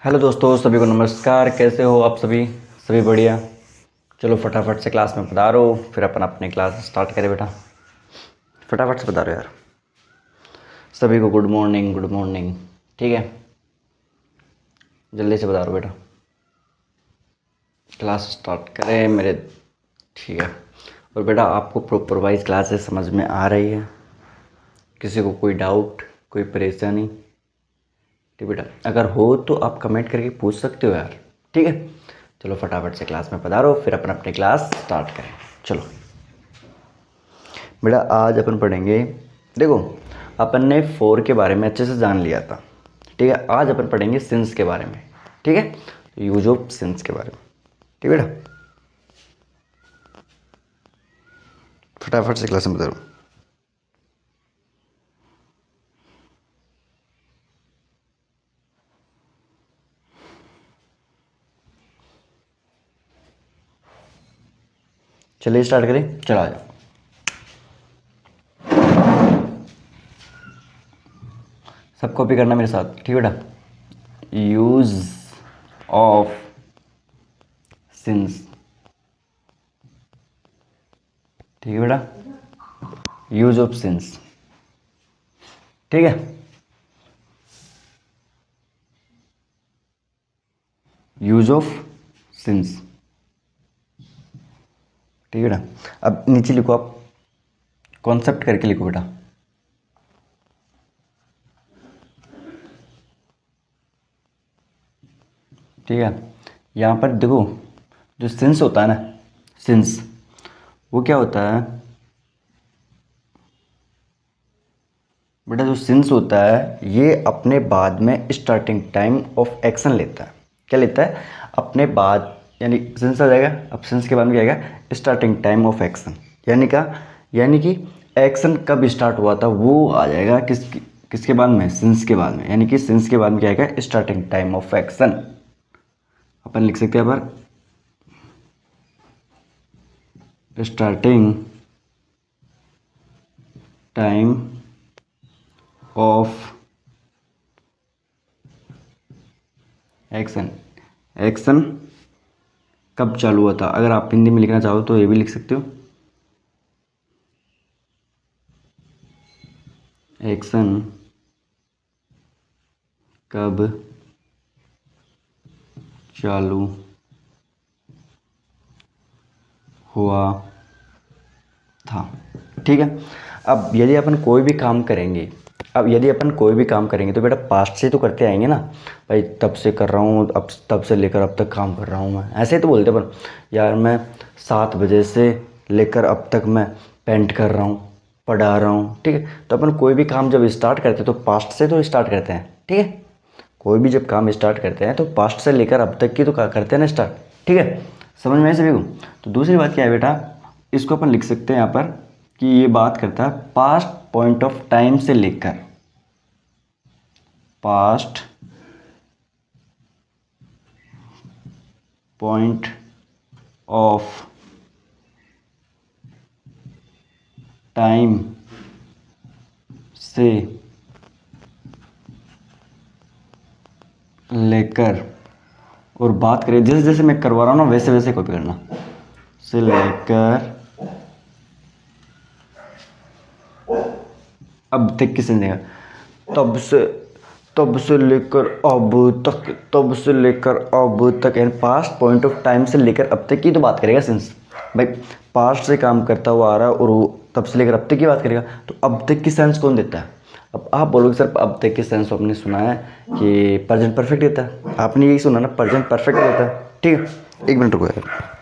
Hello दोस्तों, सभी को नमस्कार। कैसे हो आप सभी? सभी बढ़िया। चलो फटाफट से क्लास में पधारो, फिर अपन अपनी क्लास स्टार्ट करें। बेटा फटाफट से पधारो यार। सभी को गुड मॉर्निंग, गुड मॉर्निंग। ठीक है, जल्दी से पधारो बेटा, क्लास स्टार्ट करें मेरे। ठीक है। और बेटा आपको प्रॉपर वाइज क्लासेस समझ में आ रही है? किसी को कोई डाउट, कोई परेशानी? ठीक बेटा, अगर हो तो आप कमेंट करके पूछ सकते हो यार। ठीक है, चलो फटाफट से क्लास में पधारो, फिर अपन अपनी क्लास स्टार्ट करें। चलो बेटा, आज अपन पढ़ेंगे। देखो, अपन ने फोर के बारे में अच्छे से जान लिया था। ठीक है, आज अपन पढ़ेंगे सिंस के बारे में। ठीक है, यूज ऑफ सिंस के बारे में। ठीक है बेटा, फटाफट से क्लास में पधारो। चलिए स्टार्ट करें, चलो आ जाओ। सब कॉपी करना मेरे साथ। ठीक है बेटा, यूज ऑफ सिंस। ठीक है बेटा, यूज ऑफ सिंस। ठीक है, यूज ऑफ सिंस। ठीक है बेटा, अब नीचे लिखो आप, कॉन्सेप्ट करके लिखो बेटा। ठीक है, यहाँ पर देखो, जो सिंस होता है ना, सिंस वो क्या होता है बेटा? जो सिंस होता है ये अपने बाद में स्टार्टिंग टाइम ऑफ एक्शन लेता है। क्या लेता है? अपने बाद, यानी सिंस आ जाएगा, अब सिंस के बाद में क्या आएगा? Starting time of action. यानी कि एक्शन कब स्टार्ट हुआ था वो आ जाएगा किसके बाद में? सिंस के बाद में। यानी कि सिंस के बाद में क्या आएगा? Starting time of action. अपन लिख सकते हैं यहाँ पर starting time of action. Action कब चालू हुआ था? अगर आप हिंदी में लिखना चाहो तो ये भी लिख सकते हो, एक्शन कब चालू हुआ था। ठीक है, अब यदि अपन कोई भी काम करेंगे, तो बेटा पास्ट से तो करते आएंगे ना। भाई तब से कर रहा हूँ, अब तब से लेकर अब तक काम कर रहा हूँ मैं, ऐसे ही तो बोलते अपन। यार मैं 7 बजे से लेकर अब तक मैं पेंट कर रहा हूँ, पढ़ा रहा हूँ। ठीक है, तो अपन कोई भी काम जब स्टार्ट करते हैं तो पास्ट से तो स्टार्ट करते हैं। ठीक है, कोई भी जब काम स्टार्ट करते हैं तो पास्ट से लेकर अब तक की तो करते हैं ना स्टार्ट। ठीक है, समझ में आया सभी को? तो दूसरी बात क्या है बेटा, इसको अपन लिख सकते हैं यहाँ पर कि ये बात करता है पास्ट पॉइंट ऑफ टाइम से लेकर, पास्ट पॉइंट ऑफ टाइम से लेकर, और बात करें जैसे जैसे मैं करवा रहा हूँ ना वैसे वैसे कॉपी करना, से लेकर अब तक किसने देगा? तब से तब से लेकर अब तक, तब से लेकर अब तक, यानी पास्ट पॉइंट ऑफ टाइम से लेकर अब तक की तो बात करेगा सिंस। भाई पास्ट से काम करता हुआ आ रहा है और वो तब से लेकर अब तक की बात करेगा, तो अब तक की सेंस कौन देता है? अब आप बोलोगे सर अब तक की सेंस आपने सुना है कि प्रेजेंट परफेक्ट देता है, आपने यही सुना ना, प्रेजेंट परफेक्ट देता है। ठीक है, 1 मिनट रुको यार।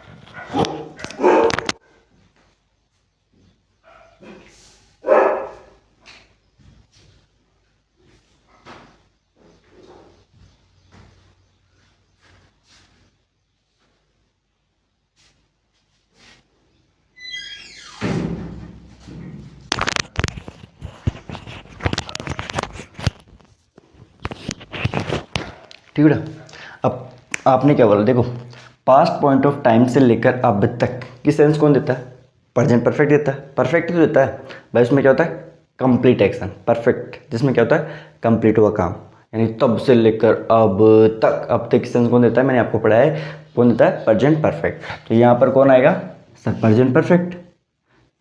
ठीक है बेटा, अब आपने क्या बोला? देखो, पास्ट पॉइंट ऑफ टाइम से लेकर अब तक की सेंस कौन देता है? प्रेजेंट परफेक्ट देता है। परफेक्ट तो देता है भाई, उसमें क्या होता है? Complete action. परफेक्ट जिसमें क्या होता है? कंप्लीट हुआ काम। यानी तब से लेकर अब तक, अब तक सेंस कौन देता है, मैंने आपको पढ़ाया है, कौन देता है, प्रेजेंट परफेक्ट। तो यहाँ पर कौन आएगा सर, प्रेजेंट परफेक्ट।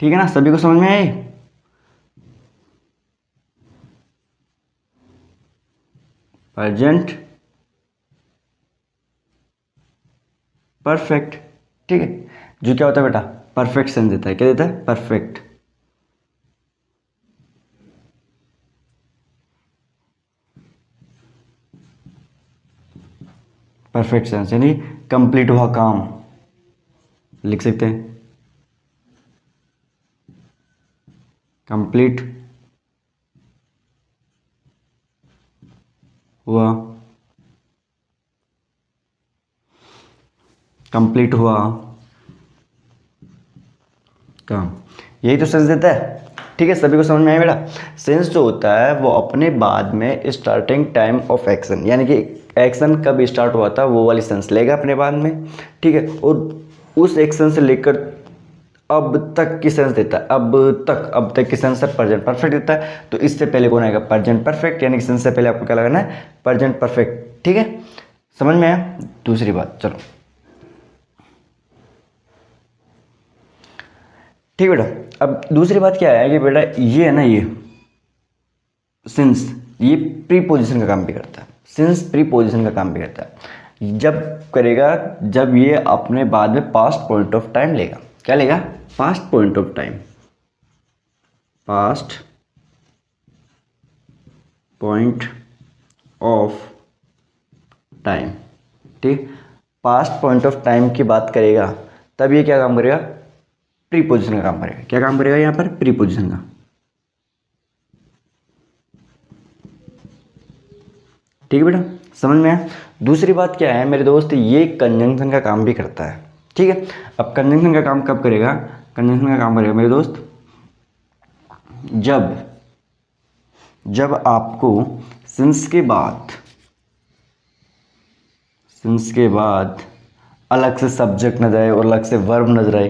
ठीक है ना, सभी को समझ में आए, प्रेजेंट परफेक्ट। ठीक है, जो क्या होता है बेटा, परफेक्ट सेंस देता है, क्या देता है, परफेक्ट। परफेक्ट सेंस यानी कंप्लीट हुआ काम, लिख सकते हैं कंप्लीट हुआ, कंप्लीट हुआ काम, यही तो सेंस देता है। ठीक है, सभी को समझ में आया बेटा। सेंस जो होता है वो अपने बाद में स्टार्टिंग टाइम ऑफ एक्शन, यानी कि एक्शन कब स्टार्ट हुआ था वो वाली सेंस लेगा अपने बाद में। ठीक है, और उस एक्शन से लेकर अब तक की सेंस देता है, अब तक की सेंस प्रेजेंट परफेक्ट देता है। तो इससे पहले कौन आएगा, प्रेजेंट परफेक्ट, यानी कि सेंस से पहले आपको क्या लगाना है, प्रेजेंट परफेक्ट। ठीक है, समझ में आया। दूसरी बात, चलो ठीक है बेटा। अब दूसरी बात क्या है कि बेटा ये है ना, ये सिंस, ये प्रीपोजिशन का काम भी करता है, सिंस प्रीपोजिशन का काम भी करता है। जब करेगा, जब ये अपने बाद में पास्ट पॉइंट ऑफ टाइम लेगा, क्या लेगा, past point of time, past point of time. ठीक, पास्ट पॉइंट ऑफ टाइम की बात करेगा, तब ये क्या काम करेगा, प्रीपोजिशन का काम करेगा। क्या काम करेगा यहाँ पर, प्रीपोजिशन का। ठीक है बेटा, समझ में आया। दूसरी बात क्या है मेरे दोस्त, ये कंजंक्शन का काम भी करता है। ठीक है, अब कंजंक्शन का काम कब करेगा, कंजंक्शन का काम करेगा मेरे दोस्त जब, जब आपको सिंस के बाद, सिंस के बाद अलग से सब्जेक्ट नजर आए और अलग से वर्ब नजर आए,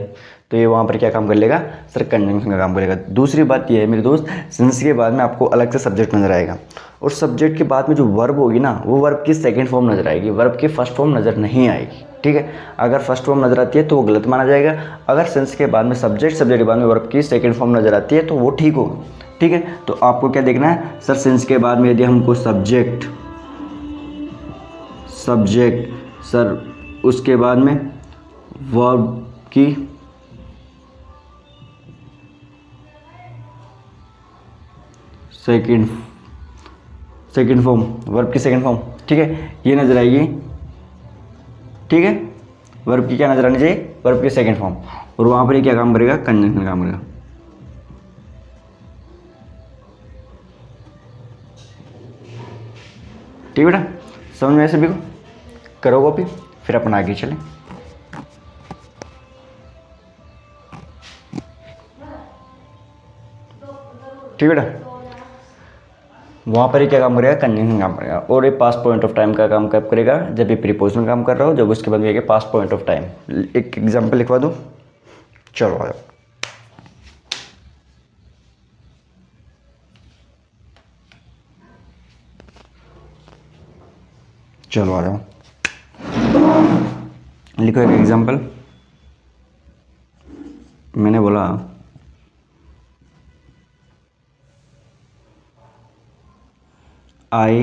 तो ये वहाँ पर क्या काम कर लेगा सर, कंजंक्शन का काम करेगा। दूसरी बात ये है मेरे दोस्त, सिंस के बाद में आपको अलग से सब्जेक्ट नजर आएगा, और सब्जेक्ट के बाद में जो वर्ब होगी ना, वो वर्ब की सेकंड फॉर्म नजर आएगी, वर्ब की फर्स्ट फॉर्म नजर नहीं आएगी। ठीक है, अगर फर्स्ट फॉर्म नजर आती है तो वो गलत माना जाएगा, अगर सिंस के बाद में सब्जेक्ट, सब्जेक्ट के बाद में वर्ब की सेकंड फॉर्म नजर आती है तो वो ठीक होगा। ठीक है, तो आपको क्या देखना है सर, सिंस के बाद में यदि हमको सब्जेक्ट, सब्जेक्ट सर, उसके बाद में वर्ब की सेकंड, सेकंड फॉर्म, वर्ब की सेकंड फॉर्म, ठीक है, ये नजर आएगी। ठीक है, वर्ब की क्या नजर आनी चाहिए, वर्ब की सेकंड फॉर्म, और वहां पर ये क्या काम करेगा, कंजंक्शन काम करेगा। ठीक है बेटा, समझ में आया सभी को, करो कॉपी, फिर अपन आगे चलें। ठीक है बेटा, वहाँ पर ही क्या काम करेगा, कंजंक्शन काम करेगा, और ये पास्ट पॉइंट ऑफ टाइम का काम कब करेगा, जब ये प्रीपोजिशन काम कर रहा हो, जब उसके बाद ये पास्ट पॉइंट ऑफ टाइम। एक एग्जांपल लिखवा दूँ, चलो आ जाओ। चलो आ जाओ, लिखो एक एग्जांपल। मैंने बोला I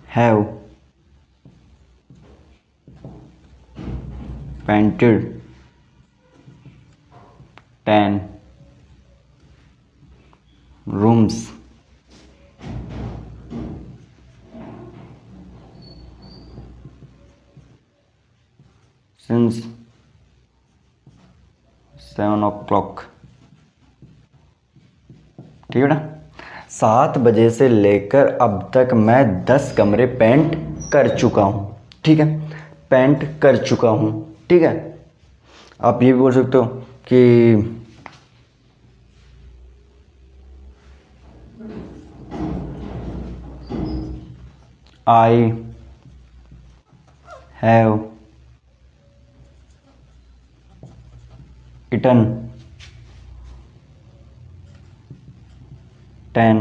have painted 10 rooms since 7 o'clock। ठीक है बेटा, 7 बजे से लेकर अब तक मैं 10 कमरे पेंट कर चुका हूँ। ठीक है, पेंट कर चुका हूँ। ठीक है, आप ये भी बोल सकते हो कि I have eaten 10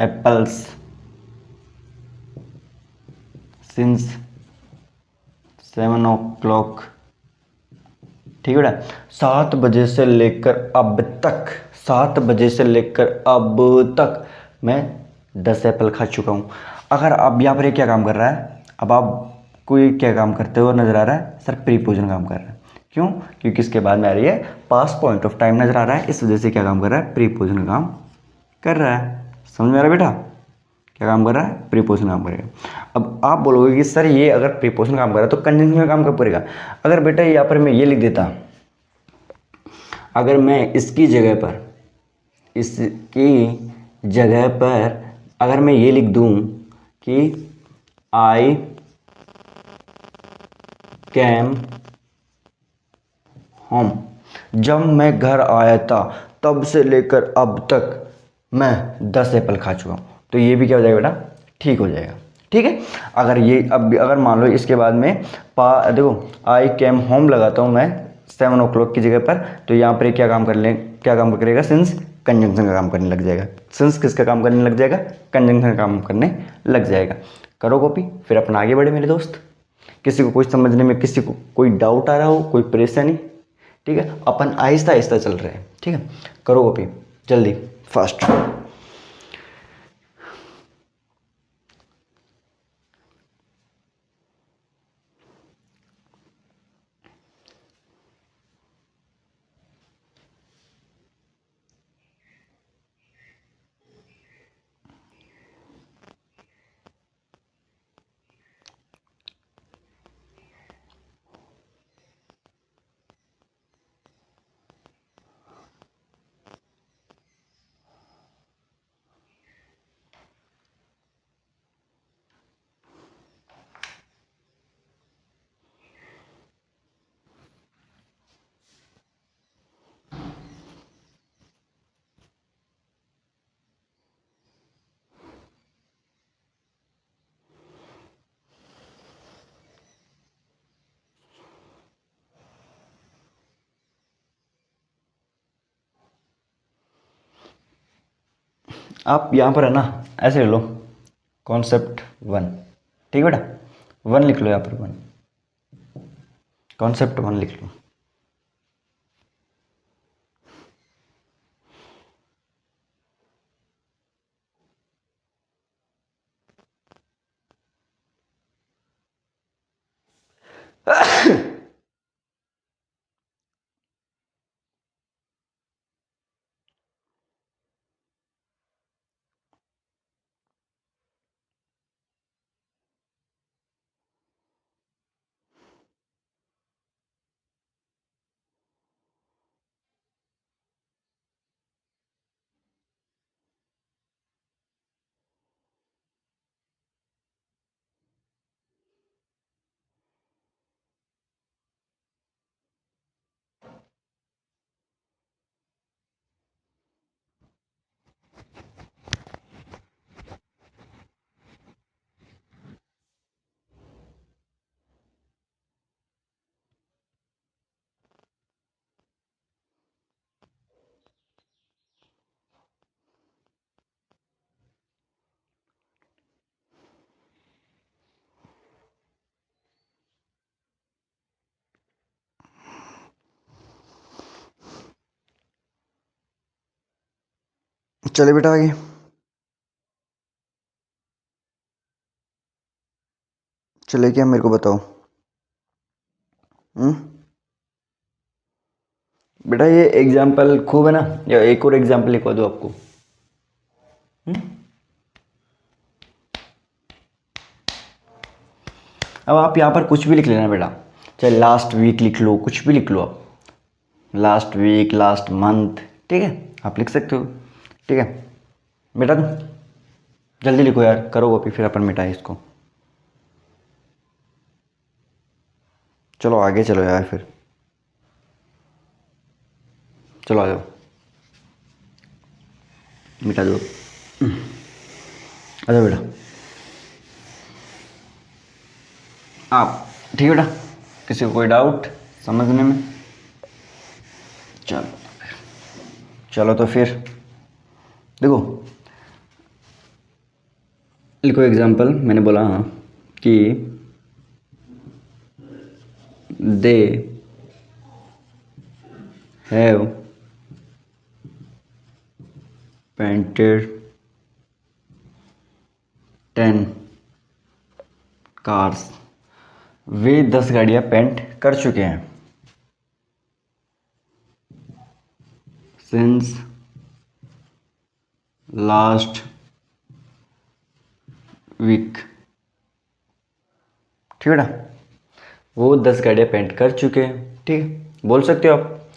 apples since 7 o'clock। ठीक है बेटा, 7 बजे से लेकर अब तक, 7 बजे से लेकर अब तक मैं 10 एप्पल खा चुका हूँ। अगर अब यहाँ पर ये क्या काम कर रहा है, अब आप कोई क्या काम करते हुए नजर आ रहा है, सर प्रीपोजन काम कर रहा है। क्यों? क्योंकि इसके बाद में आ रही है पास्ट पॉइंट ऑफ टाइम नजर आ रहा है, इस वजह से क्या काम कर रहा है, प्रीपोजन काम कर रहा है। समझ में आ रहा है बेटा? क्या काम कर रहा है, प्रीपोजिशन काम करेगा। अब आप बोलोगे कि सर ये अगर प्रीपोजिशन काम कर रहा है तो कंजंक्शन में काम कब करेगा। अगर बेटा यहाँ पर मैं ये लिख देता, अगर मैं इसकी जगह पर, इसकी जगह पर अगर मैं ये लिख दूं कि आई कैम होम, जब मैं घर आया था तब से लेकर अब तक मैं 10 एप्पल खा चुका हूँ, तो ये भी क्या हो जाएगा बेटा, ठीक हो जाएगा। ठीक है। अगर ये अब अगर मान लो इसके बाद में देखो आई कैम होम लगाता हूँ मैं 7 o'clock की जगह पर, तो यहाँ पर क्या काम क्या काम करेगा, सिंस कंजंक्शन का काम करने लग जाएगा। सिंस किसका काम करने लग जाएगा, कंजंक्शन का काम करने लग जाएगा। करो कॉपी, फिर अपना आगे बढ़े मेरे दोस्त। किसी को कुछ समझने में, किसी को कोई डाउट आ रहा हो, कोई परेशानी, ठीक है, अपन आहिस्ता आहिस्ता चल रहे हैं। ठीक है, करो कॉपी जल्दी, फास्ट। आप यहाँ पर है ना ऐसे ले लो, कॉन्सेप्ट 1। ठीक है बेटा, 1 लिख लो यहाँ पर, 1, कॉन्सेप्ट 1 लिख लो। चले बेटा आगे, चले क्या, मेरे को बताओ। बेटा ये एग्जाम्पल खूब है ना, या एक और एग्जाम्पल लिखवा दो आपको। अब आप यहाँ पर कुछ भी लिख लेना बेटा, चाहे लास्ट वीक लिख लो, कुछ भी लिख लो आप, लास्ट वीक, लास्ट मंथ, ठीक है, आप लिख सकते हो। ठीक है बेटा, जल्दी लिखो यार, करो कॉपी, फिर अपन मिटाए इसको। चलो आगे चलो यार, फिर चलो आ जाओ, मिटा दो, आ जाओ बेटा आप। ठीक है बेटा, किसी को कोई डाउट समझने में? चलो चलो तो फिर देखो, लिखो एग्जाम्पल, मैंने बोला हाँ कि दे हैव पेंटेड 10 कार्स, वे 10 गाड़ियाँ पेंट कर चुके हैं सिंस लास्ट वीक। ठीक है ना, वो 10 गाड़ियाँ पेंट कर चुके हैं। ठीक है, बोल सकते हो आप।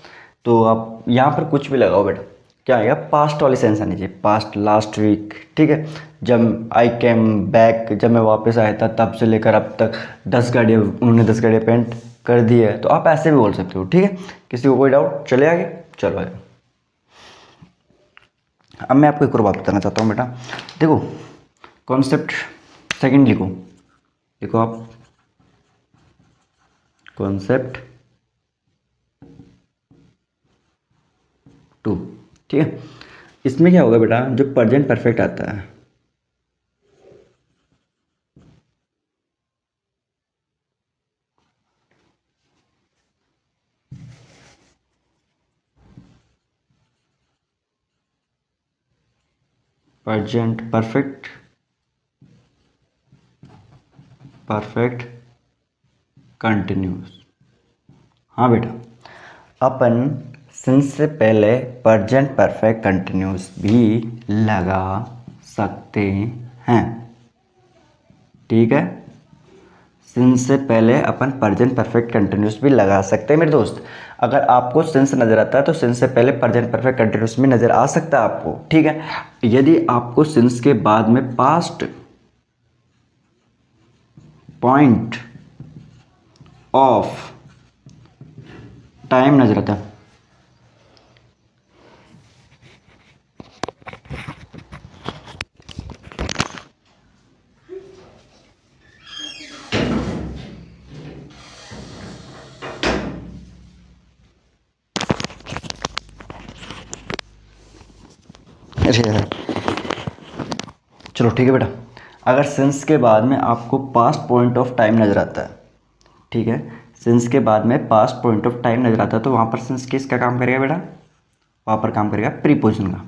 तो आप यहाँ पर कुछ भी लगाओ बेटा, क्या आएगा, पास्ट वाली सेंस आनी चाहिए, पास्ट, लास्ट वीक। ठीक है, जब आई कैम बैक, जब मैं वापस आया था तब से लेकर अब तक 10 गाड़ियाँ, उन्होंने 10 गाड़ियाँ पेंट कर दी है। तो आप ऐसे भी बोल सकते हो। ठीक है, किसी को कोई डाउट, चले आगे, चलो आगे। अब मैं आपको एक और बात बताना चाहता हूँ बेटा, देखो कॉन्सेप्ट सेकंड लिखो, देखो आप कॉन्सेप्ट 2। ठीक है, इसमें क्या होगा बेटा, जो प्रेजेंट परफेक्ट आता है, प्रेजेंट परफेक्ट, परफेक्ट कंटिन्यूस। हाँ बेटा, अपन सिंस से पहले प्रेजेंट परफेक्ट कंटिन्यूस भी लगा सकते हैं। ठीक है, सिंस से पहले अपन प्रेजेंट परफेक्ट कंटिन्यूस भी लगा सकते हैं मेरे दोस्त। अगर आपको सिंस नज़र आता है तो सिंस से पहले प्रेजेंट परफेक्ट कंटिन्यूस भी नज़र आ सकता है आपको। ठीक है, यदि आपको सिंस के बाद में पास्ट पॉइंट ऑफ टाइम नज़र आता है, चलो ठीक है बेटा, अगर सिंस के बाद में आपको पास्ट पॉइंट ऑफ टाइम नज़र आता है, ठीक है, सिंस के बाद में पास्ट पॉइंट ऑफ टाइम नज़र आता है, तो वहाँ पर सिंस किसका काम करेगा बेटा, वहाँ पर काम करेगा प्रीपोजिशन का।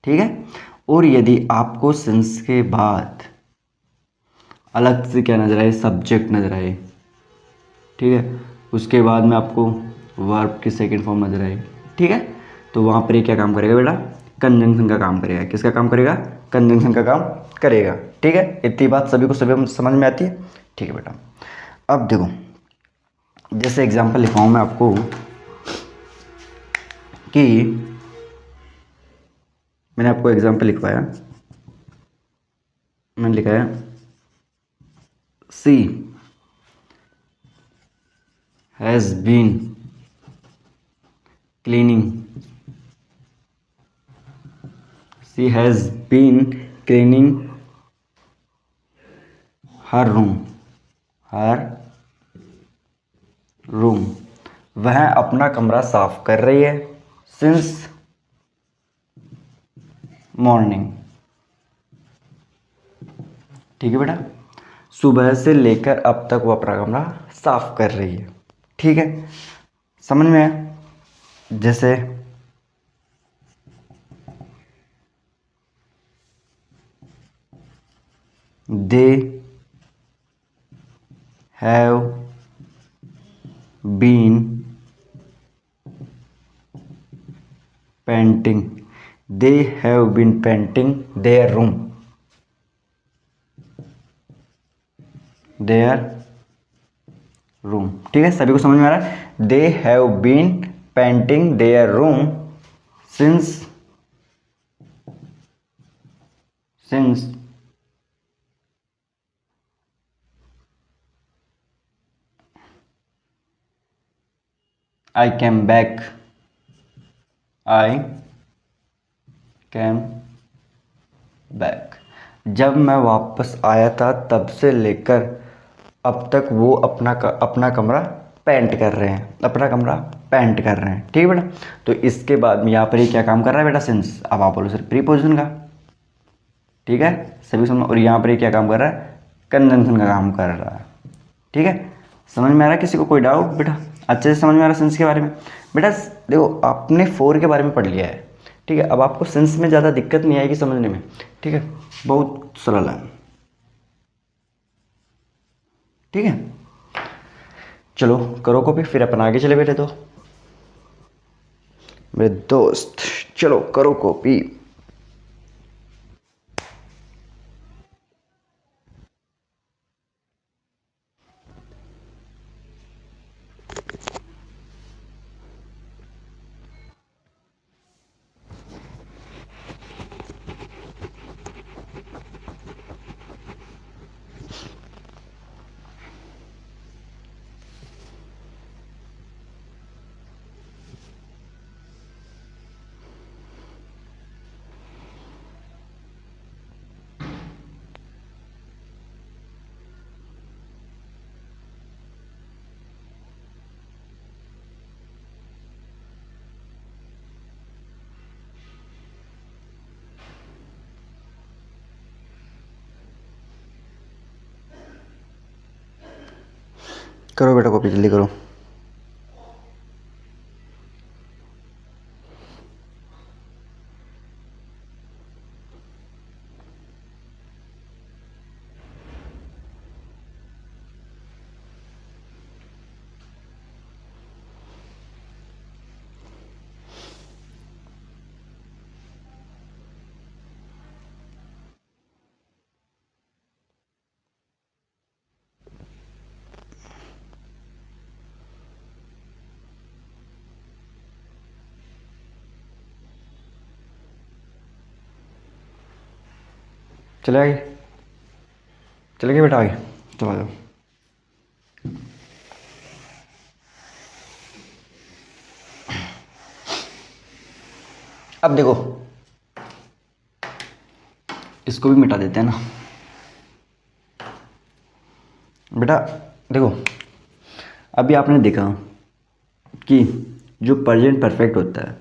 ठीक है, और यदि आपको सिंस के बाद अलग से क्या नज़र आए, सब्जेक्ट नज़र आए, ठीक है, उसके बाद में आपको वर्ब की सेकेंड फॉर्म नज़र आए, ठीक है, तो वहाँ पर ये क्या काम करेगा बेटा, कंजंक्शन का काम करेगा। किसका काम करेगा, कंजंक्शन का काम करेगा। ठीक है, इतनी बात सभी को सभी समझ में आती है। ठीक है बेटा, अब देखो जैसे एग्जांपल लिखवाऊँ मैं आपको कि मैंने आपको एग्जांपल लिखवाया, मैंने लिखा है she has been cleaning, she has been cleaning her room, her room, वह अपना कमरा साफ कर रही है सिंस मॉर्निंग। ठीक है बेटा, सुबह से लेकर अब तक वो अपना कमरा साफ कर रही है। ठीक है, समझ में आया। जैसे they have been painting, they have been painting their room, their room. ठीक है, सभी को समझ में आ रहा है। They have been painting their room since since I came back, I came back, जब मैं वापस आया था तब से लेकर अब तक वो अपना कमरा पेंट कर रहे हैं, अपना कमरा पेंट कर रहे हैं। ठीक है बेटा, तो इसके बाद में यहाँ पर ये क्या काम कर रहा है बेटा, सिंस। अब आप बोलो सर प्रीपोजिशन का, ठीक है, सभी समझ। और यहाँ पर ये क्या काम कर रहा है, कंजंक्शन का काम कर रहा है। ठीक है, समझ में आ रहा है किसी को कोई डाउट बेटा? अच्छे से समझ में आ रहा है सेंस के बारे में? बेटा देखो आपने फोर के बारे में पढ़ लिया है, ठीक है, अब आपको सेंस में ज़्यादा दिक्कत नहीं आएगी समझने में। ठीक है, बहुत सरल है। ठीक है, चलो करो कॉपी, फिर अपन आगे चले बेटे। तो मेरे दोस्त चलो करो कॉपी। करो बेटा कॉपी, जल्दी करो। चले आगे, चले गए बेटा आगे, चलो आ जाओ। अब देखो इसको भी मिटा देते हैं ना बेटा। देखो अभी आपने देखा कि जो प्रेजेंट परफेक्ट होता है,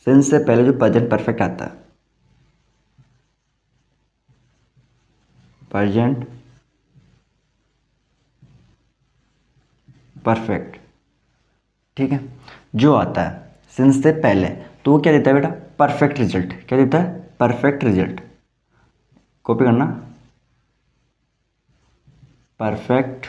सेंस से पहले जो प्रेजेंट परफेक्ट आता है, प्रेजेंट परफेक्ट, ठीक है, जो आता है सेंस से पहले, तो वो क्या देता है बेटा, परफेक्ट रिजल्ट। क्या देता है, परफेक्ट रिजल्ट। कॉपी करना, परफेक्ट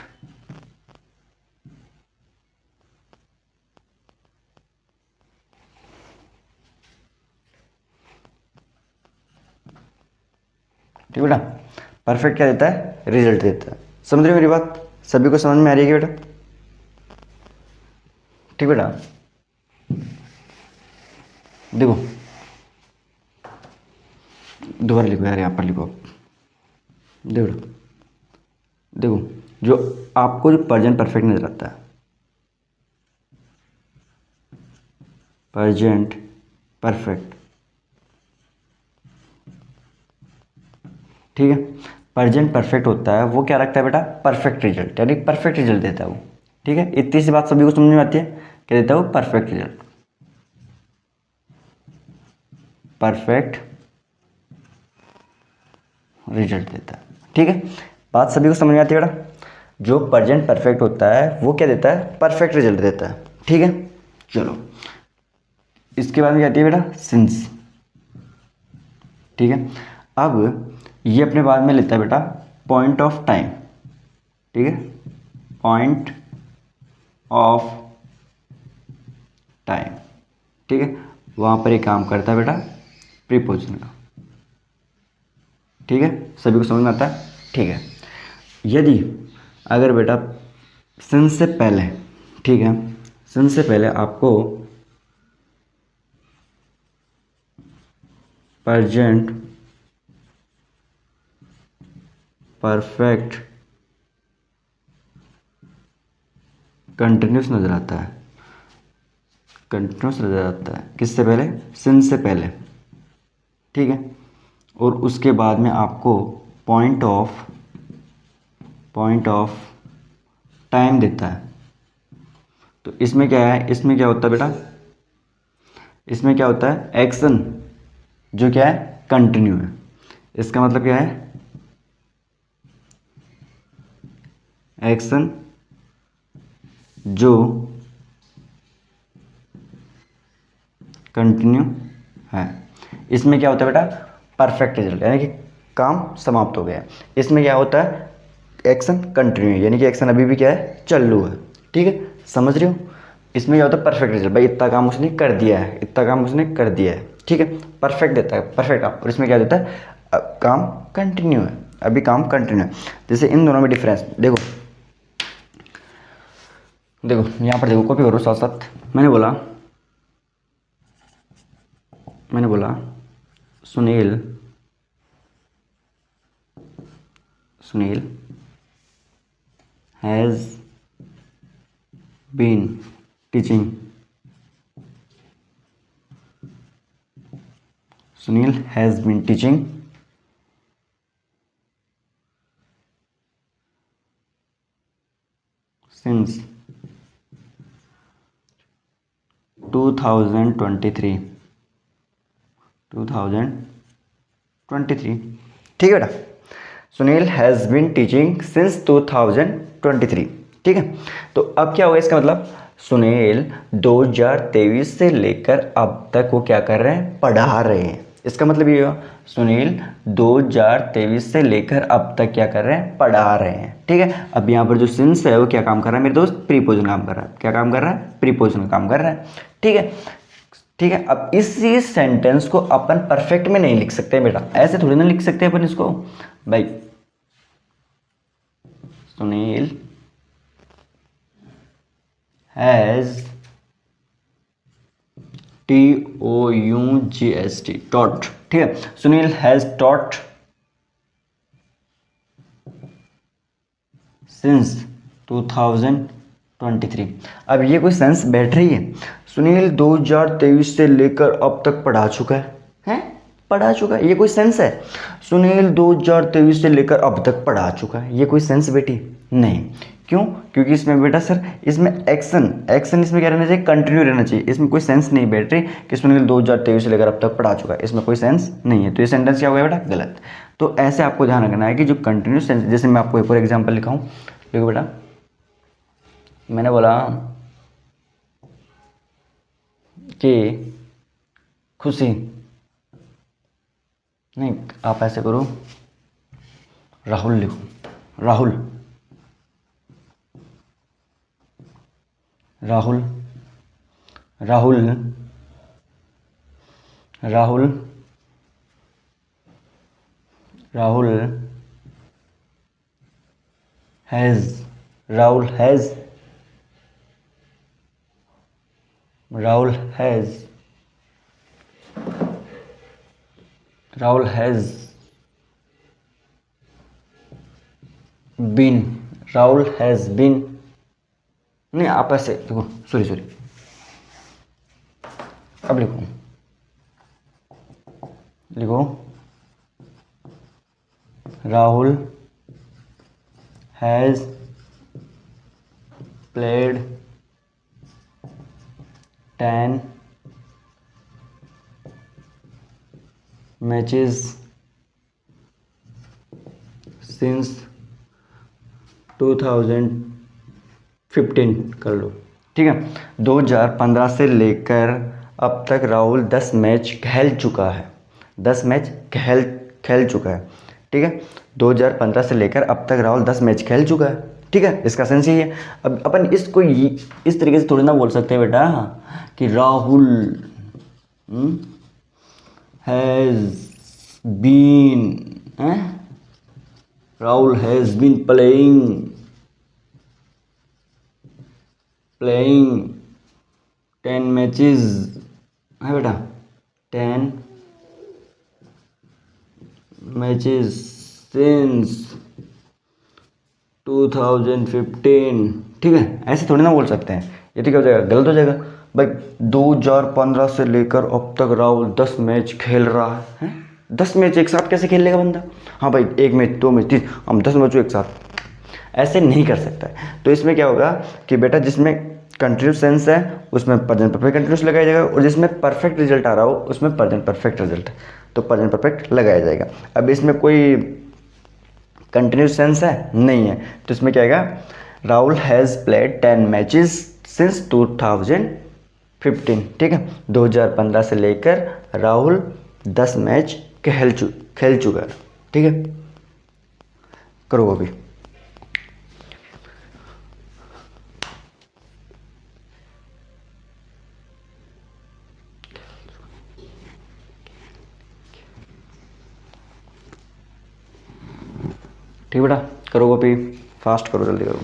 ठीक बेटा, परफेक्ट क्या देता है, रिजल्ट देता है। समझ रहे हो मेरी बात? सभी को समझ में आ रही है बेटा? ठीक बेटा, देखो दोबारा लिखो यार, यहाँ पर लिखो। देखो बेटा, देखो जो आपको जो प्रेजेंट परफेक्ट नजर आता है, प्रेजेंट परफेक्ट, ठीक है, प्रेजेंट परफेक्ट होता है वो क्या रखता है बेटा, परफेक्ट रिजल्ट, यानी परफेक्ट रिजल्ट देता है वो। ठीक है, इतनी सी बात सभी को समझ में आती है, क्या देता है वो, परफेक्ट रिजल्ट, परफेक्ट रिजल्ट देता है। ठीक है, बात सभी को समझ में आती है बेटा? जो प्रेजेंट परफेक्ट होता है वो क्या देता है, परफेक्ट रिजल्ट देता है। ठीक है, चलो इसके बाद में क्या आती है बेटा, सिंस। ठीक है, अब ये अपने बाद में लेता है बेटा पॉइंट ऑफ टाइम। ठीक है, पॉइंट ऑफ टाइम, ठीक है, वहाँ पर ये काम करता है बेटा प्रीपोजिशन का। ठीक है, सभी को समझ में आता है? ठीक है, यदि अगर बेटा सिंस से पहले, ठीक है, सिंस से पहले आपको प्रेजेंट परफेक्ट कंटिन्यूस नजर आता है, कंटिन्यूस नजर आता है किससे पहले, सिंस से पहले। ठीक है, और उसके बाद में आपको पॉइंट ऑफ टाइम देता है, तो इसमें क्या है, इसमें क्या होता है बेटा, इसमें क्या होता है, एक्शन जो क्या है, कंटिन्यू है। इसका मतलब क्या है, एक्शन जो कंटिन्यू है। इसमें क्या होता है बेटा, परफेक्ट रिजल्ट, यानी कि काम समाप्त हो गया। इसमें क्या होता है, एक्शन कंटिन्यू, यानी कि एक्शन अभी भी क्या है, चालू है। ठीक है, समझ रहे हो। इसमें क्या होता है, परफेक्ट रिजल्ट, भाई इतना काम उसने कर दिया है, इतना काम उसने कर दिया है। ठीक है, परफेक्ट देता है, परफेक्ट काम। और इसमें क्या देता है, काम कंटिन्यू है, अभी काम कंटिन्यू है। जैसे इन दोनों में डिफरेंस देखो, देखो यहाँ पर देखो, कॉपी करो साथ साथ। मैंने बोला Sunil has been teaching, Sunil has been teaching since 2023। ठीक है बेटा, Sunil has been teaching since 2023। ठीक है, तो अब क्या होगा, इसका मतलब सुनील 2023 से लेकर अब तक वो क्या कर रहे हैं, पढ़ा रहे हैं। इसका मतलब ये हुआ, सुनील 2023 से लेकर अब तक क्या कर रहे हैं, पढ़ा रहे हैं। ठीक है, अब यहाँ पर जो सिंस है वो क्या काम कर रहा है मेरे दोस्त, प्रीपोजिशन काम कर रहा है। क्या काम कर रहा है, प्रीपोजिशन काम कर रहा है। ठीक है, ठीक है। अब इसी सेंटेंस को अपन परफेक्ट में नहीं लिख सकते बेटा, ऐसे थोड़ी ना लिख सकते अपन इसको भाई। Sunil has TOUGHT taught. ठीक है, सुनील हैज टॉट सिंस 2023। अब ये कोई सेंस बैठ रही है, सुनील 2023 से लेकर अब तक पढ़ा चुका है, पढ़ा चुका है, ये कोई सेंस है। सुनील 2023 से लेकर अब तक पढ़ा चुका है, ये कोई सेंस बेटी नहीं। क्यों, क्योंकि इसमें बेटा सर, इसमें एक्शन इसमें क्या रहना चाहिए, कंटिन्यू रहना चाहिए। इसमें कोई सेंस नहीं बैठ रही कि सुनील 2023 से लेकर अब तक पढ़ा चुका है, इसमें कोई सेंस नहीं है। तो ये सेंटेंस क्या हो गया बेटा, गलत। तो ऐसे आपको ध्यान रखना है कि जो कंटिन्यू सेंस, जैसे मैं आपको एक और एग्जाम्पल लिखाऊं, देखो बेटा, मैंने बोला कि खुशी, नहीं आप ऐसे करो, राहुल लिखो, Rahul Rahul Rahul Rahul Rahul has Rahul has Rahul has Rahul has been Rahul has been, नहीं आप ऐसे देखो, सॉरी अब लिखो Rahul has played 10 matches since 2015 कर लो। ठीक है, 2015 से लेकर अब तक राहुल 10 मैच खेल चुका है, 10 मैच खेल चुका है। ठीक है, 2015 से लेकर अब तक राहुल 10 मैच खेल चुका है। ठीक है, इसका सेंस यही है। अब अपन इसको इस तरीके से थोड़ी ना बोल सकते हैं बेटा कि Rahul has been Rahul has been playing 10 matches है बेटा, 10 मैचेस सिंस 2015। ठीक है, ऐसे थोड़ी ना बोल सकते हैं, ये तो क्या हो जाएगा, गलत हो जाएगा भाई। 2015 से लेकर अब तक राहुल 10 मैच खेल रहा है। 10 मैच एक साथ कैसे खेल लेगा बंदा, हाँ भाई 1 मैच 2 मैच 3, हम 10 मैचों एक साथ, ऐसे नहीं कर सकता है। तो इसमें क्या होगा कि बेटा जिसमें कंटिन्यूस सेंस है उसमें प्रेजेंट परफेक्ट कंटिन्यूस लगाया जाएगा, और जिसमें परफेक्ट रिजल्ट आ रहा हो उसमें प्रेजेंट परफेक्ट रिजल्ट, तो प्रेजेंट परफेक्ट लगाया जाएगा। अब इसमें कोई कंटिन्यूस सेंस है नहीं है, तो इसमें क्या आएगा, Rahul has played 10 matches since 2015। ठीक है, 2015 से लेकर राहुल 10 मैच खेल चुका है। ठीक है, करो अभी। ठीक बेटा, करो कॉपी, फास्ट करो, जल्दी करो।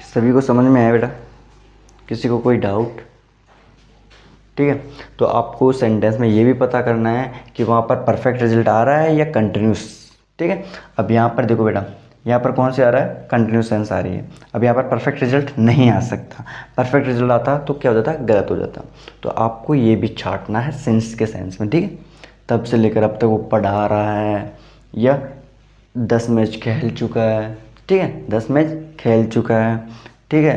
सभी को समझ में आया बेटा? किसी को कोई डाउट? ठीक है, तो आपको सेंटेंस में ये भी पता करना है कि वहाँ पर परफेक्ट रिजल्ट आ रहा है या कंटिन्यूस। ठीक है, अब यहाँ पर देखो बेटा, यहाँ पर कौन से आ रहा है, कंटिन्यूस सेंस आ रही है। अब यहाँ पर परफेक्ट रिजल्ट नहीं आ सकता, परफेक्ट रिजल्ट आता तो क्या हो जाता, गलत हो जाता। तो आपको ये भी छांटना है सेंस के सेंस में। ठीक है, तब से लेकर अब तक वो पढ़ा रहा है या 10 मैच खेल चुका है। ठीक है, 10 मैच खेल चुका है। ठीक है,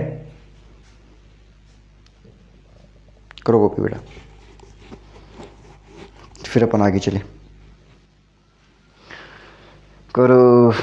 करो कॉपी बेटा, फिर अपन आगे चले। करो।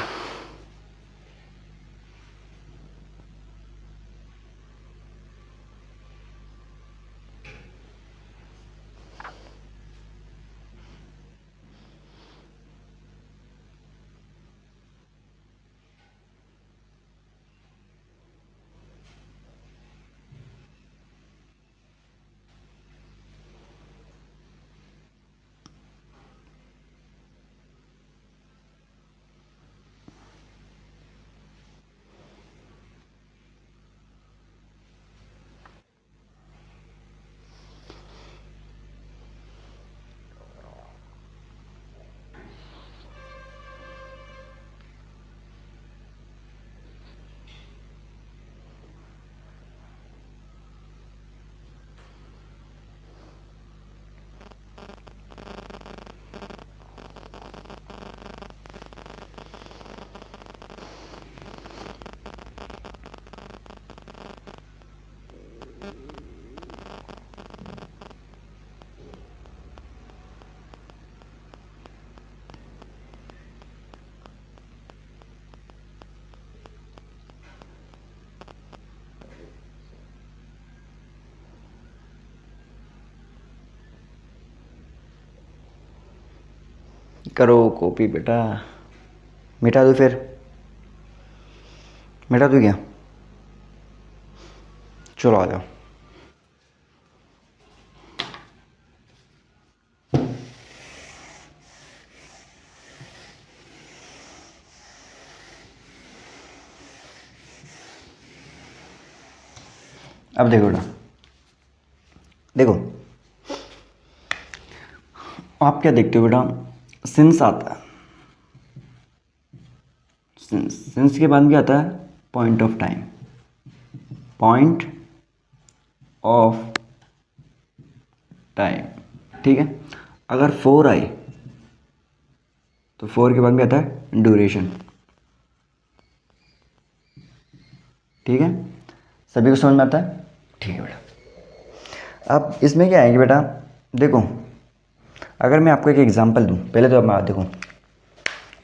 करो कॉपी बेटा, मिटा दो, फिर मिटा दो क्या? चलो आ जाओ। अब देखो बेटा, देखो आप क्या देखते हो बेटा, सिंस आता है, सिंस के बाद क्या आता है, point of time, point of time. ठीक है, अगर 4 आई तो 4 के बाद क्या आता है, ड्यूरेशन। ठीक है, सभी को समझ में आता है? ठीक है बेटा, अब इसमें क्या आएंगे बेटा, देखो अगर मैं आपको एक एग्जांपल दूं, पहले तो अब मैं देखो,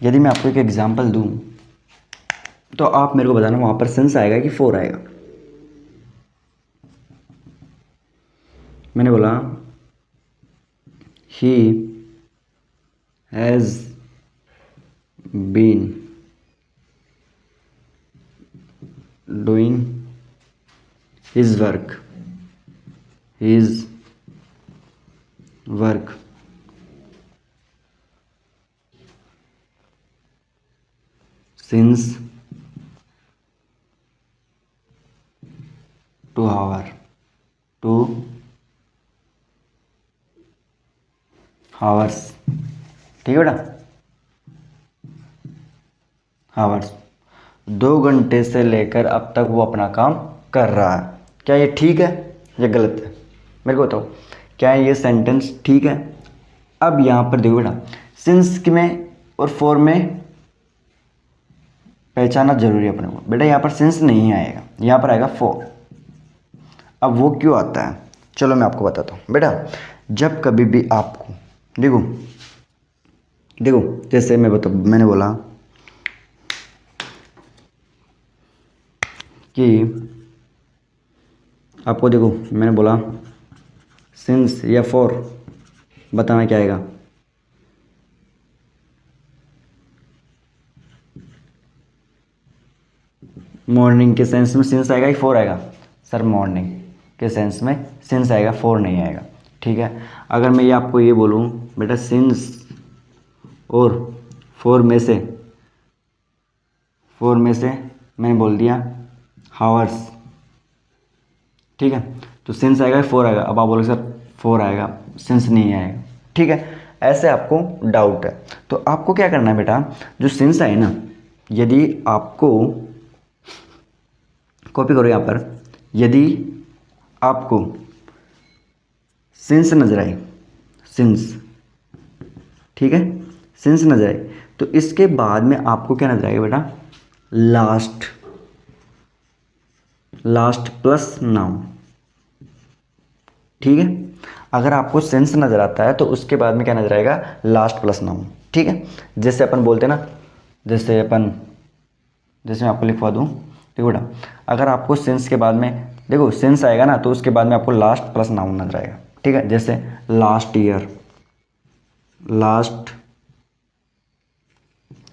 यदि मैं आपको एक एग्जांपल दूं तो आप मेरे को बताना वहाँ पर सेंस आएगा कि 4 आएगा। मैंने बोला he has been doing his work since 2 hours। ठीक है बेटा, हावर्स, 2 घंटे से लेकर अब तक वो अपना काम कर रहा है। क्या ये ठीक है या गलत है, मेरे को बताओ, क्या ये सेंटेंस ठीक है? अब यहाँ पर देखो बेटा, सिंस में और 4 में पहचाना जरूरी है अपने को। बेटा यहाँ पर सिंस नहीं आएगा, यहाँ पर आएगा फॉर। अब वो क्यों आता है, चलो मैं आपको बताता हूँ। बेटा जब कभी भी आपको देखो देखो जैसे मैंने बोला कि आपको, देखो मैंने बोला सिंस या फॉर, बताना क्या आएगा। मॉर्निंग के सेंस में सिंस आएगा कि फोर आएगा? सर मॉर्निंग के सेंस में सिंस आएगा, फोर नहीं आएगा। ठीक है, अगर मैं ये आपको ये बोलूँ बेटा सिंस और फोर में से मैंने बोल दिया हावर्स। ठीक है, तो सिंस आएगा फोर आएगा? अब आप बोलोगे सर फोर आएगा, सिंस नहीं आएगा। ठीक है, ऐसे आपको डाउट है तो आपको क्या करना है बेटा, जो सिंस आए ना, यदि आपको कॉपी करो यहाँ पर, यदि आपको सिंस नजर आए, सिंस, ठीक है, सिंस नजर आए तो इसके बाद में आपको क्या नजर आएगा बेटा, लास्ट प्लस नाउन। ठीक है, अगर आपको सेंस नज़र आता है तो उसके बाद में क्या नजर आएगा, लास्ट प्लस नाउन। ठीक है, जैसे अपन बोलते हैं ना, जैसे मैं आपको लिखवा दूँ, देखो बेटा अगर आपको सेंस के बाद में, देखो सेंस आएगा ना तो उसके बाद में आपको लास्ट प्लस नाउन नजर आएगा। ठीक है, जैसे लास्ट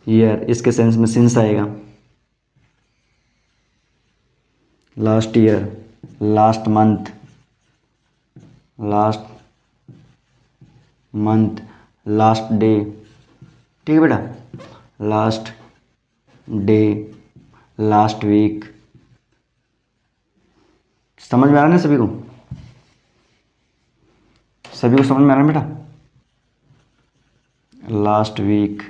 ईयर इसके सेंस में सिंस आएगा। Last year, last month, last day. ठीक है बेटा, लास्ट डे, लास्ट वीक। समझ में आ रहा है ना सभी को? सभी को समझ में आ रहा है बेटा? Last week.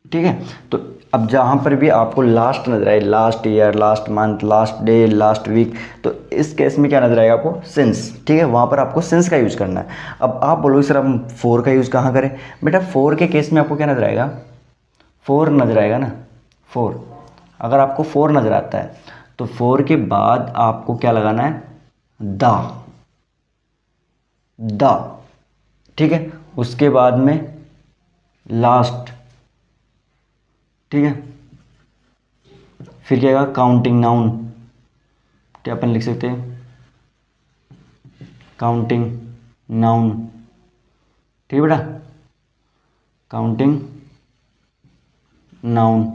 ठीक है, तो अब जहाँ पर भी आपको लास्ट नजर आए, last year, last month, last day, last week, तो इस केस में क्या नजर आएगा आपको, सिंस। ठीक है, वहाँ पर आपको सिंस का यूज़ करना है। अब आप बोलोगे सर हम फोर का यूज़ कहाँ करें? बेटा फोर के केस में आपको क्या नजर आएगा, फोर नजर आएगा ना, फोर। अगर आपको फोर नजर आता है तो फोर के बाद आपको क्या लगाना है, द। ठीक है, उसके बाद में लास्ट। ठीक है, फिर क्या आएगा, काउंटिंग नाउन। क्या अपन लिख सकते हैं, काउंटिंग नाउन। ठीक है बेटा, काउंटिंग नाउन।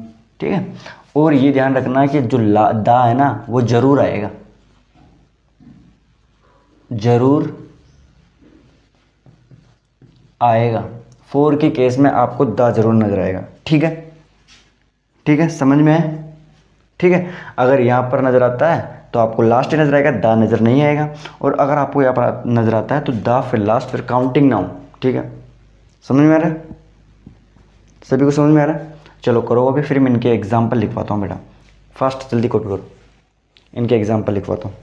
ठीक है, और ये ध्यान रखना कि जो दा है ना वो जरूर आएगा, जरूर आएगा। फोर के केस में आपको दा जरूर नजर आएगा। ठीक है, ठीक है, समझ में है? ठीक है, अगर यहाँ पर नजर आता है तो आपको लास्ट ही नजर आएगा, दा नजर नहीं आएगा। और अगर आपको यहाँ पर नजर आता है तो दा फिर लास्ट फिर काउंटिंग नाउन। ठीक है, समझ में आ रहा है? सभी को समझ में आ रहा है? चलो करो अभी, फिर मैं इनके एग्जाम्पल लिखवाता हूँ बेटा। फास्ट जल्दी कॉपी करो, इनके एग्जाम्पल लिखवाता हूँ।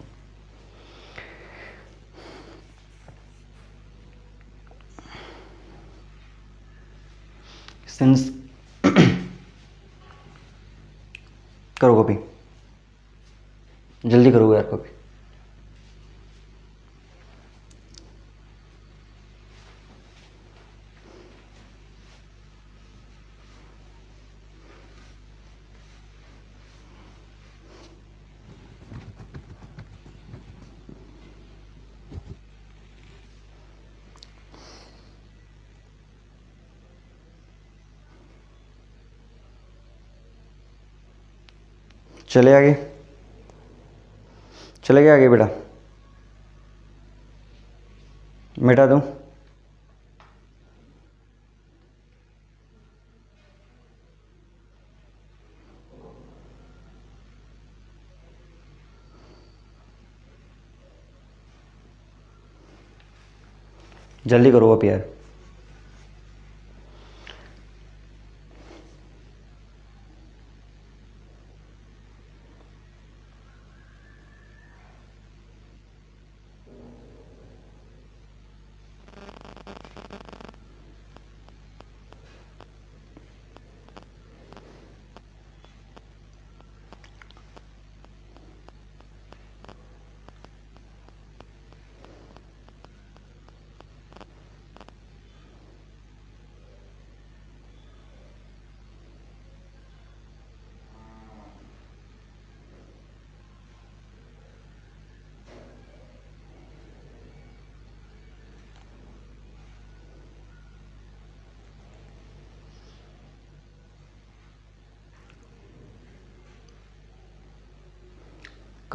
सिंस करो कॉपी, जल्दी करो यार कॉपी। चले आगे, चले गए आगे बेटा, मिटा दूँ? जल्दी करो अब यार।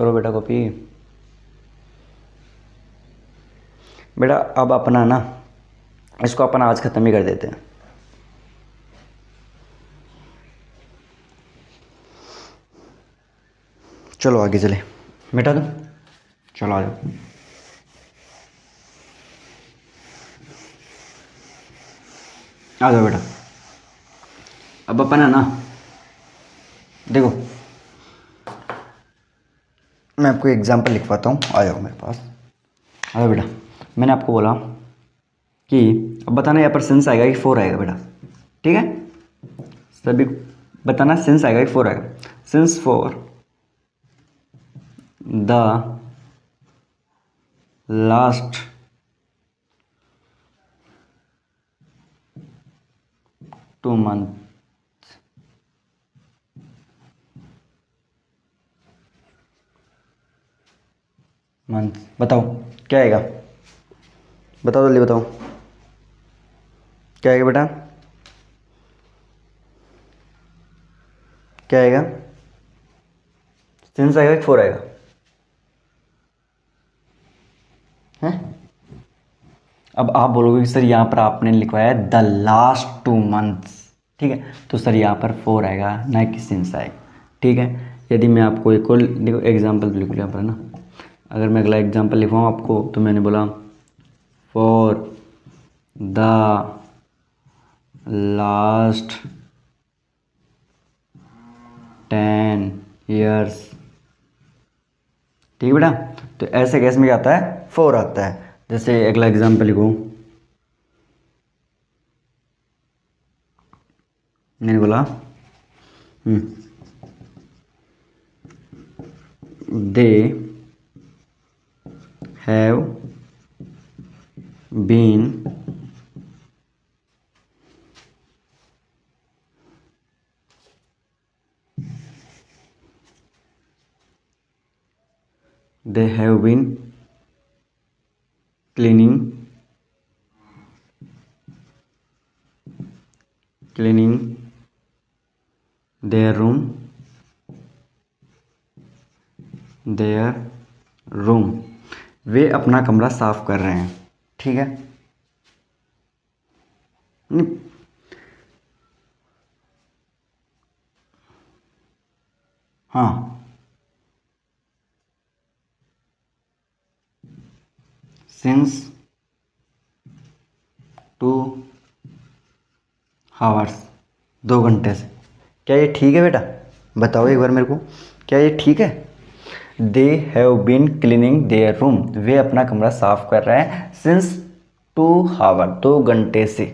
करो बेटा कॉपी। बेटा अब अपना ना इसको अपन आज ख़त्म ही कर देते हैं। चलो आगे चले बेटा, तुम चलो आ जाओ। आ जाओ बेटा। अब अपन है ना, देखो मैं आपको एग्जाम्पल लिखवाता हूँ, आ जाओ मेरे पास। आ जाओ बेटा। मैंने आपको बोला कि अब बताना यहाँ पर सेंस आएगा कि फोर आएगा बेटा, ठीक है। सभी बताना सेंस आएगा कि फोर आएगा। Sense for the last 2 month बताओ क्या आएगा, बताओ जल्दी बताओ क्या आएगा बेटा, क्या आएगा, सेंस आएगा कि फोर आएगा, हैं? अब आप बोलोगे कि सर यहाँ पर आपने लिखवाया है द लास्ट 2 months, ठीक है, तो सर यहाँ पर फोर आएगा ना कि सेंस आएगा, ठीक है। यदि मैं आपको एक और देखो एग्जाम्पल लिख लूँ यहाँ पर ना, अगर मैं अगला एग्जाम्पल लिखवाऊँ आपको, तो मैंने बोला फॉर द लास्ट 10 years, ठीक है बेटा। तो ऐसे केस में क्या आता है, फोर आता है। जैसे अगला एग्जाम्पल लिखो, मैंने बोला they have been they have been cleaning their room, वे अपना कमरा साफ कर रहे हैं, ठीक है। हाँ सिंस 2 hours, 2 घंटे से। क्या ये ठीक है बेटा, बताओ एक बार मेरे को, क्या ये ठीक है। They have been cleaning their room, वे अपना कमरा साफ कर रहे हैं सिंस 2 hour, 2 घंटे से,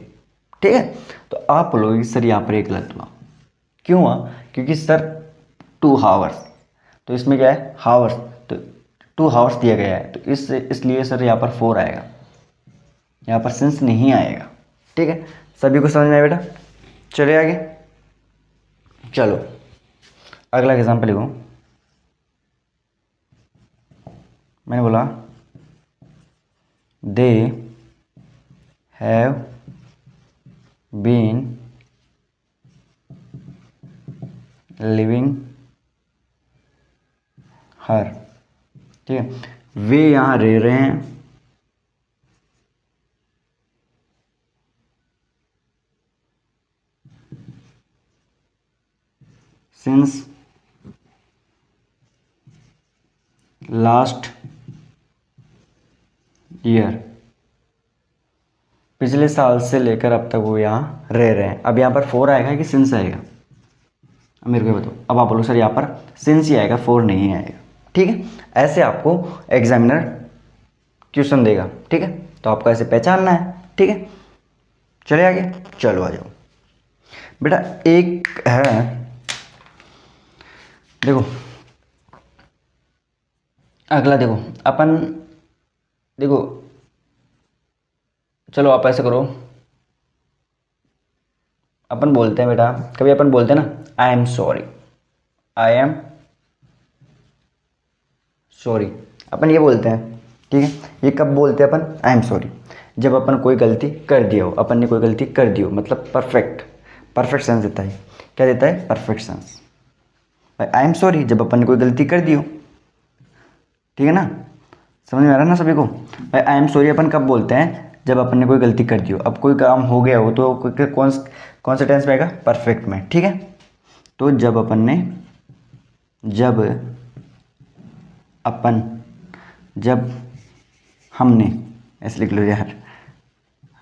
ठीक है। तो आप बोलोगे सर यहाँ पर एक गलत हुआ, क्यों हुआ, क्योंकि सर 2 hours, तो इसमें क्या है हावर्स, तो 2 hours दिया गया है, तो इसलिए सर यहाँ पर 4 आएगा, यहाँ पर सिंस नहीं आएगा, ठीक है। सभी को समझ में आया बेटा, चलिए आगे। चलो अगला एग्जाम्पल लिखो, मैंने बोला दे हैव बीन लिविंग हर, ठीक है, वे यहाँ रह रहे हैं सिंस लास्ट ईयर, पिछले साल से लेकर अब तक वो यहाँ रह रहे हैं। अब यहाँ पर 4 आएगा कि सिंस आएगा, अब मेरे को बताओ। अब आप बोलो सर यहाँ पर सिंस ही आएगा, 4 नहीं आएगा, ठीक है। ऐसे आपको एग्जामिनर क्वेश्चन देगा, ठीक है, तो आपको ऐसे पहचानना है, ठीक है। चले आगे, चलो आ जाओ बेटा। एक है देखो, अगला देखो अपन, देखो चलो आप ऐसे करो, अपन बोलते हैं बेटा, कभी अपन बोलते हैं ना I am sorry, I am sorry, अपन ये बोलते हैं, ठीक है। ये कब बोलते हैं अपन आई एम सॉरी, जब अपन कोई गलती कर दिया हो, अपन ने कोई गलती कर दी हो, मतलब परफेक्ट सेंस देता है, क्या देता है, perfect sense. I am sorry जब अपन ने कोई गलती कर दी हो, ठीक है ना, समझ में आ रहा है ना सभी को। भाई आई एम सॉरी अपन कब बोलते हैं, जब अपन ने कोई गलती कर दी हो, अब कोई काम हो गया हो तो कौन कौन से टेंस में आएगा, परफेक्ट में। ठीक है, तो जब अपन जब हमने, ऐसे लिख लो यार,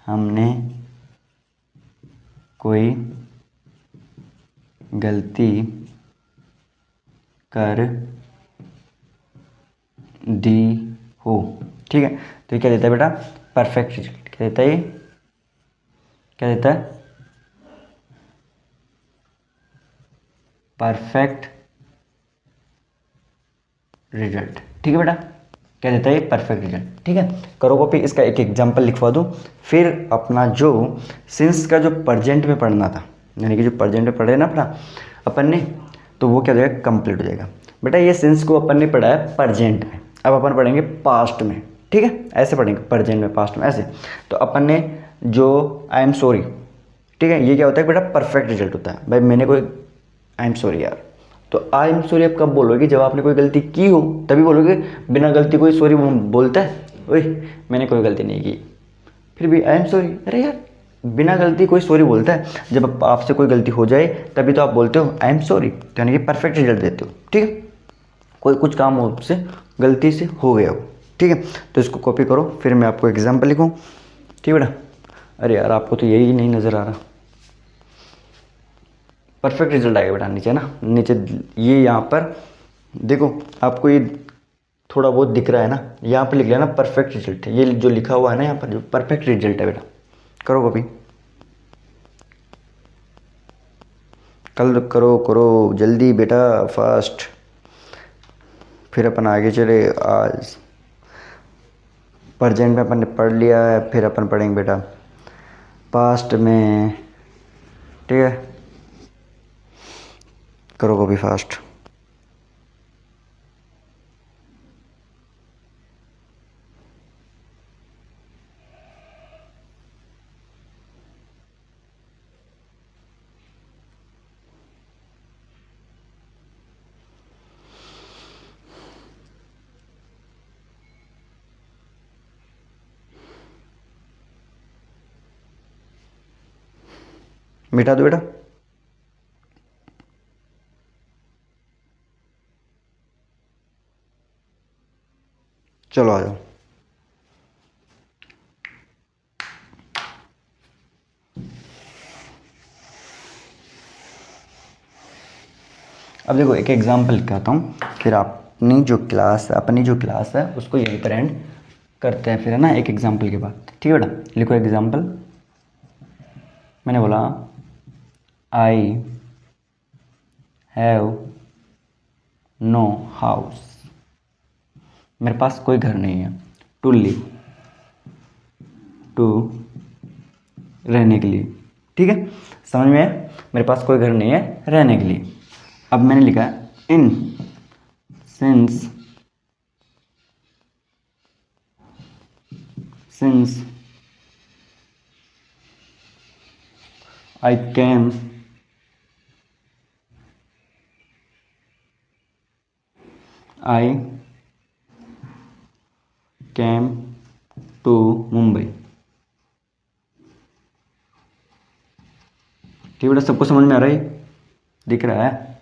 हमने कोई गलती कर दी हो, ठीक है, तो ये क्या देता है बेटा, परफेक्ट रिजल्ट। क्या देता है ये, क्या देता है, परफेक्ट रिजल्ट। ठीक है बेटा, क्या देता है ये, परफेक्ट रिजल्ट। ठीक है, करो कॉपी, इसका एक एग्जांपल लिखवा दूँ, फिर अपना जो सिंस का जो प्रेजेंट में पढ़ना था, यानी कि जो प्रेजेंट में पढ़े ना अपना अपन ने, तो वो क्या हो जाएगा, कंप्लीट हो जाएगा। बेटा ये सिंस को अपन ने पढ़ा है प्रेजेंट में, अब अपन पढ़ेंगे पास्ट में। ठीक है, ऐसे पढ़ेंगे, प्रेजेंट में पास्ट में ऐसे। तो अपन ने जो आई एम सॉरी, ठीक है, ये क्या होता है बेटा, परफेक्ट रिजल्ट होता है। भाई मैंने कोई, आई एम सॉरी यार, तो आई एम सॉरी आप कब बोलोगे, जब आपने कोई गलती की हो तभी बोलोगे। बिना गलती कोई सॉरी बोलता है, ओए मैंने कोई गलती नहीं की फिर भी आई एम सॉरी, अरे यार बिना गलती कोई सॉरी बोलता है, जब आपसे कोई गलती हो जाए तभी तो आप बोलते हो आई एम सॉरी, तो यानी कि परफेक्ट रिजल्ट देते हो। ठीक है, कोई कुछ काम हो आपसे गलती से हो गया हो, ठीक है, तो इसको कॉपी करो, फिर मैं आपको एग्जाम्पल लिखूँ। ठीक है बेटा, अरे यार आपको तो यही नहीं नज़र आ रहा, परफेक्ट रिजल्ट आएगा बेटा नीचे ना, नीचे ये यहाँ पर देखो, आपको ये थोड़ा बहुत दिख रहा है ना, यहाँ पर लिख लिया ना परफेक्ट रिजल्ट, ये जो लिखा हुआ है ना यहाँ पर, जो परफेक्ट रिजल्ट है बेटा, करो कॉपी, कल करो करो जल्दी बेटा, फास्ट, फिर अपन आगे चले। आज प्रेजेंट में अपन ने पढ़ लिया है, फिर अपन पढ़ेंगे बेटा पास्ट में। ठीक है, करो कॉपी फास्ट। मिटा दो बेटा, चलो आ जाओ। अब देखो एक एग्जांपल लिखाता हूँ, फिर अपनी जो क्लास है उसको यहीं पर एंड करते हैं फिर, है ना, एक एग्जांपल के बाद। ठीक है बेटा, लिखो एग्जांपल। मैंने बोला आई हैव नो हाउस, मेरे पास कोई घर नहीं है, टू लिव, टू रहने के लिए। ठीक है, समझ में है, मेरे पास कोई घर नहीं है रहने के लिए। अब मैंने लिखा in since I came to Mumbai. ठीक बेटा, सबको समझ में आ रहा है, दिख रहा है।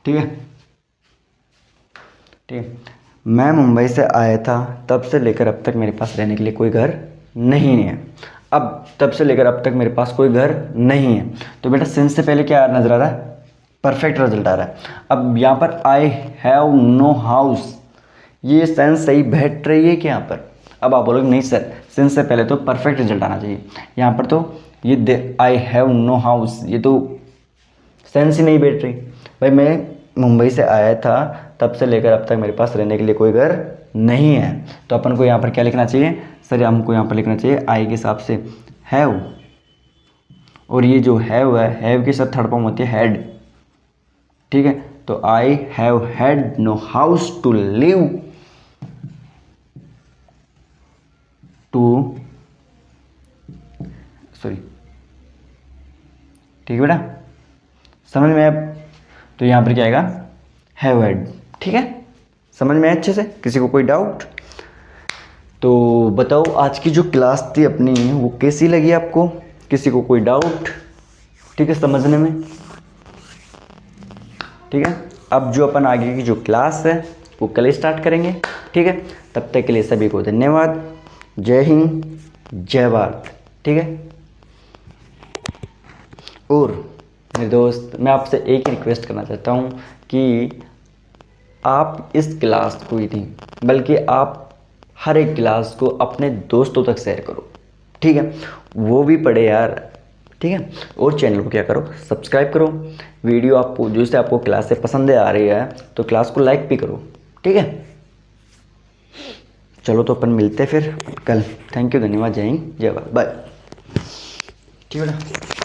ठीक है, ठीक है, मैं मुंबई से आया था, तब से लेकर अब तक मेरे पास रहने के लिए कोई घर नहीं है। अब तब से लेकर अब तक मेरे पास कोई घर नहीं है, तो बेटा सिंस से पहले क्या नजर आ रहा है, परफेक्ट रिजल्ट आ रहा है। अब यहाँ पर आई हैव नो हाउस, ये सेंस सही बैठ रही है क्या यहाँ पर। अब आप बोलोगे नहीं सर, सिंस से पहले तो परफेक्ट रिजल्ट आना चाहिए, यहाँ पर तो ये आई हैव नो हाउस, ये तो सेंस ही नहीं बैठ रही। भाई मैं मुंबई से आया था, तब से लेकर अब तक मेरे पास रहने के लिए कोई घर नहीं है, तो अपन को यहाँ पर क्या लिखना चाहिए सर, हमको यहाँ पर लिखना चाहिए आई के हिसाब से हैव, और ये जो हैव है, हैव के साथ थर्ड फॉर्म होती है हैड। ठीक है, तो I have had no house to live, to sorry ठीक है बेटा, समझ में अब? तो यहाँ पर क्या आएगा, हैव हैड। ठीक है, समझ में अच्छे से? किसी को कोई डाउट? तो बताओ आज की जो क्लास थी अपनी वो कैसी लगी आपको? किसी को कोई डाउट? ठीक है, समझने में? ठीक है, अब जो अपन आगे की जो क्लास है वो कल स्टार्ट करेंगे। ठीक है, तब तक के लिए सभी को धन्यवाद। जय हिंद, जय भारत। ठीक है, और मेरे दोस्त, मैं आपसे एक ही रिक्वेस्ट करना चाहता हूँ कि आप इस क्लास को ही नहीं बल्कि आप हर एक क्लास को अपने दोस्तों तक शेयर करो। ठीक है, वो भी पढ़े यार। ठीक है, और चैनल को क्या करो, सब्सक्राइब करो। वीडियो आपको जैसे आपको क्लास से पसंद आ रही है तो क्लास को लाइक भी करो। ठीक है, चलो तो अपन मिलते हैं फिर कल। थैंक यू, धन्यवाद, जय हिंद, जय भारत, बाय। ठीक है बेटा।